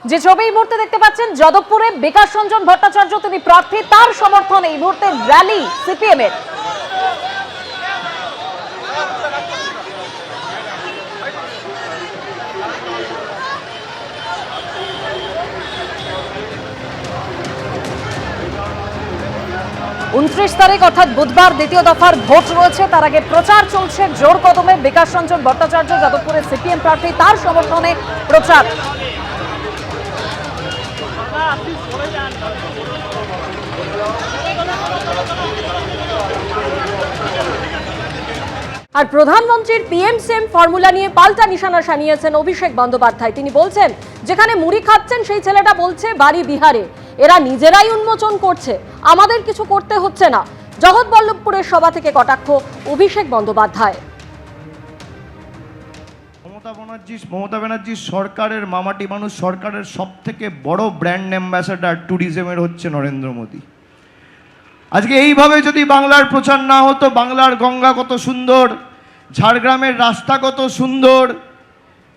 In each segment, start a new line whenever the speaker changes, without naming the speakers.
যে ছবি এই মুহূর্তে দেখতে পাচ্ছেন যাদবপুরে বিকাশ রঞ্জন ভট্টাচার্য তিনি প্রার্থী, তার সমর্থনে এই মুহূর্তে র্যালি সিপিএম এর। উনত্রিশ তারিখ অর্থাৎ বুধবার দ্বিতীয় দফার ভোট রয়েছে, তার আগে প্রচার চলছে জোর কদমে। বিকাশ রঞ্জন ভট্টাচার্য যাদবপুরে সিপিএম প্রার্থী, তার সমর্থনে প্রচার। আর প্রধানমন্ত্রীর পিএম-সিএম ফর্মুলা নিয়ে পাল্টা নিশানা সানিয়েছেন অভিষেক বন্দ্যোপাধ্যায়। তিনি বলছেন, যেখানে মুড়ি খাচ্ছেন সেই ছেলেটা বলছে বাড়ি বিহারে, এরা নিজেরাই উন্মোচন করছে, আমাদের কিছু করতে হচ্ছে না। জগৎবল্লভপুরের সভা থেকে কটাক্ষ অভিষেক বন্দ্যোপাধ্যায়।
মমতা ব্যানার্জি সরকারের মামাটি মানুষ, সরকারের সব থেকে বড় ব্র্যান্ড অ্যাম্বাসাডার ট্যুরিজমের হচ্ছে নরেন্দ্র মোদী। আজকে এইভাবে যদি বাংলার প্রচার না হতো, বাংলার গঙ্গা কত সুন্দর, ঝাড়গ্রামের রাস্তা কত সুন্দর,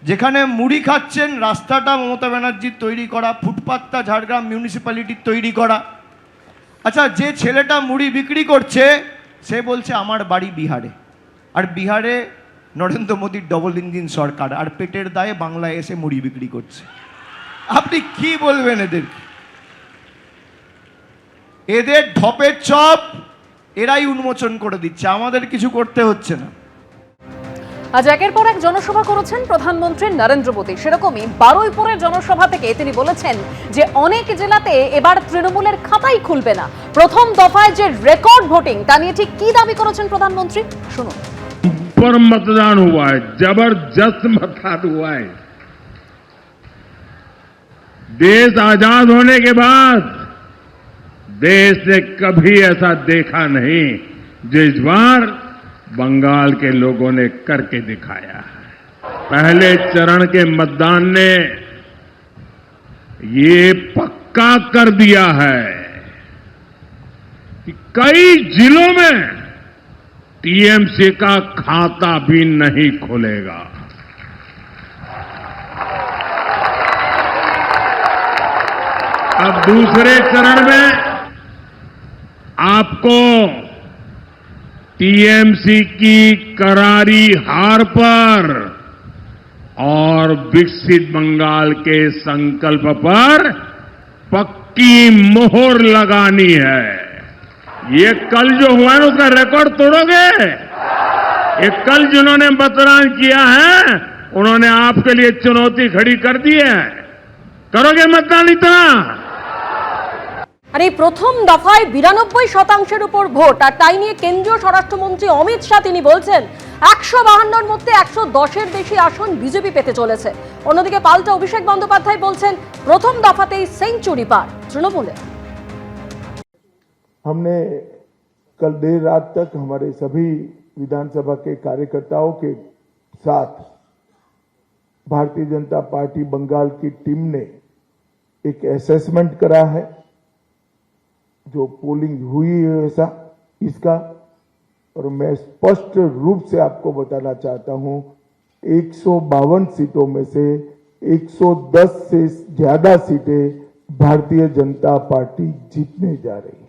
যেখানে মুড়ি খাচ্ছেন রাস্তাটা মমতা ব্যানার্জির তৈরি করা, ফুটপাথটা ঝাড়গ্রাম মিউনিসিপ্যালিটির তৈরি করা। আচ্ছা, যে ছেলেটা মুড়ি বিক্রি করছে সে বলছে আমার বাড়ি বিহারে, আর বিহারে নরেন্দ্র মোদীর ডবল ইঞ্জিন সরকার, আর পেটের দায়ে বাংলায় এসে মুড়ি বিক্রি করছে। আপনি কি বলবেন এদেরকে? এদের ঢপের চপ এরাই উন্মোচন করে দিচ্ছে, আমাদের কিছু করতে হচ্ছে না।
আজ একের পর এক জনসভা করেছেন প্রধানমন্ত্রী নরেন্দ্র মোদী। সেরকমই বারুইপুরের জনসভা থেকে তিনি বলেছেন যে অনেক জেলাতে এবার তৃণমূলের খাতাই খুলবে না। প্রথম দফায় যে রেকর্ড ভোটিং তা নিয়ে ঠিক কি দাবি করেছেন প্রধানমন্ত্রী, শুনুন।
पर मतदान हुआ है, जबरदस्त मतदान हुआ है। देश आजाद होने के बाद देश ने कभी ऐसा देखा नहीं जो इस बार बंगाल के लोगों ने करके दिखाया है। पहले चरण के मतदान ने ये पक्का कर दिया है कि कई जिलों में टीएमसी का खाता भी नहीं खुलेगा। अब दूसरे चरण में आपको टीएमसी की करारी हार पर और विकसित बंगाल के संकल्प पर पक्की मोहर लगानी है। ये कल जो हुआ है उसका रिकॉर्ड तोड़ोगे? ये कल जिन्होंने मतदान किया है उन्होंने आपके लिए चुनौती खड़ी कर दी है, करोगे मतदान इतना?
আর এই প্রথম দফায় 92% উপর ভোট, আর তাই নিয়ে কেন্দ্রীয় স্বরাষ্ট্রমন্ত্রী অমিত শাহ তিনি বলছেন 152-র মধ্যে 110-এর বেশি আসন বিজেপি পেতে চলেছে। অন্যদিকে পাল্টা অভিষেক বন্দ্যোপাধ্যায় বলছেন প্রথম দফাতেই সেঞ্চুরি পার তৃণমূলে।
हमने कल देर रात तक हमारे सभी विधानसभा के कार्यकर्ताओं के साथ भारतीय जनता पार्टी बंगाल की टीम ने एक असेसमेंट करा है, जो पोलिंग हुई है ऐसा इसका, और मैं स्पष्ट रूप से आपको बताना चाहता हूं 152 सीटों में से 110 से ज्यादा सीटें भारतीय जनता पार्टी जीतने जा रही है।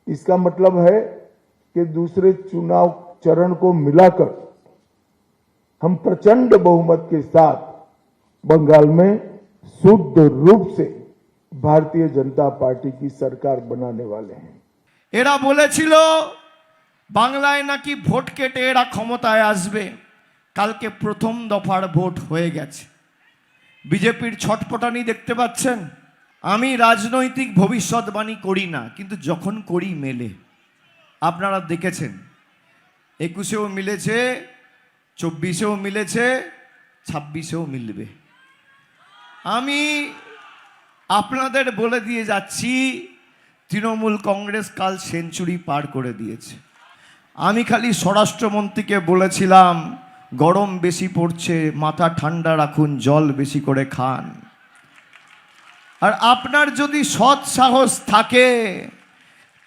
इसका मतलब है कि दूसरे चुनाव चरण को मिलाकर हम प्रचंड बहुमत के साथ बंगाल में शुद्ध रूप से भारतीय जनता पार्टी की सरकार बनाने वाले हैं।
এরা বলেছিল বাংলায় নাকি ভোট কেটে এরা ক্ষমতায় আসবে। কালকে প্রথম দফার ভোট হয়ে গেছে। বিজেপির ছটপটানি দেখতে পাচ্ছেন। আমি রাজনৈতিক ভবিষ্যৎবাণী করি না, কিন্তু যখন করি মেলে। আপনারা দেখেছেন 21-এও মিলেছে, 24-এও মিলেছে, 26-এও মিলবে। আমি আপনাদের বলে দিয়ে যাচ্ছি তৃণমূল কংগ্রেস কাল সেঞ্চুরি পার করে দিয়েছে। আমি খালি স্বরাষ্ট্রমন্ত্রীকে বলেছিলাম গরম বেশি পড়ছে, মাথা ঠান্ডা রাখুন, জল বেশি করে খান। আর আপনার যদি সৎ সাহস থাকে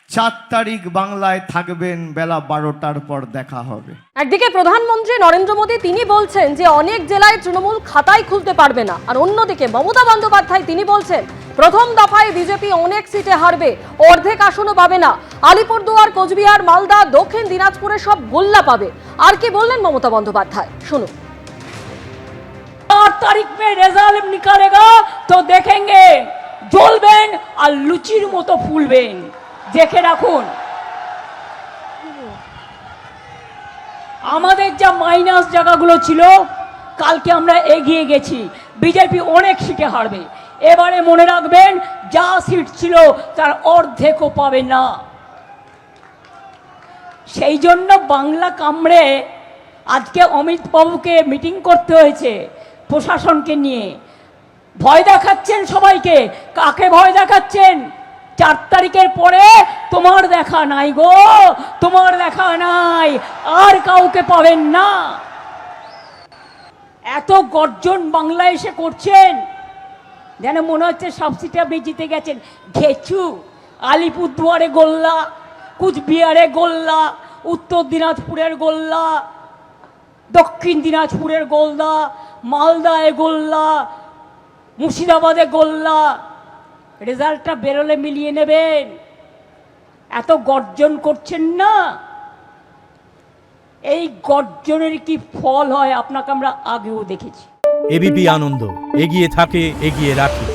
4 তারিখ বাংলায় থাকবেন, বেলা 12টার পর দেখা হবে।
একদিকে প্রধানমন্ত্রী নরেন্দ্র মোদী তিনি বলছেন যে অনেক জেলায় তৃণমূল খাতাই খুলতে পারবে না, আর অন্যদিকে মমতা বন্দ্যোপাধ্যায় তিনি বলছেন প্রথম দফায় বিজেপি অনেক সিটে হারবে, অর্ধেক আসনও পাবে না, আলিপুরদুয়ার, কোচবিহার, মালদা, দক্ষিণ দিনাজপুরে সব গোল্লা পাবে। আর কি বললেন মমতা বন্দ্যোপাধ্যায়, শুনুন।
4 तारीख में रिजल्ट निकालेगा तो देखेंगे জ্বলবেন আর লুচির মতো ফুলবেন, দেখে রাখুন। আমাদের যা মাইনাস জায়গাগুলো ছিল কালকে আমরা এগিয়ে গেছি, বিজেপি অনেক সিটে হারবে। এবারে মনে রাখবেন যা সিট ছিল তার অর্ধেকও পাবে না। সেই জন্য বাংলা কামড়ে আজকে অমিত বাবুকে মিটিং করতে হয়েছে প্রশাসনকে নিয়ে। ভয় দেখাচ্ছেন সবাইকে। কাকে ভয় দেখাচ্ছেন? 4 তারিখের পরে তোমার দেখা নাই গো, তোমার দেখা নাই, আর কাউকে পাবেন না। এত গর্জন বাংলায় এসে করছেন যেন মনে হচ্ছে সব সিটে আপনি জিতে গেছেন। ঘেচু, আলিপুরদুয়ারে গোল্লা, কুচবিহারে গোল্লা, উত্তর দিনাজপুরের গোল্লা, দক্ষিণ দিনাজপুরের গোল্লা, মালদায় গোল্লা, মুর্শিদাবাদে গোল্লা। রেজাল্টটা বেরোলে মিলিয়ে নেবেন। এত গর্জন করছেন না, এই গর্জনের কি ফল হয় আপনাকে আমরা আগেও দেখেছি।
এবিপি আনন্দ, এগিয়ে থাকে, এগিয়ে রাখে।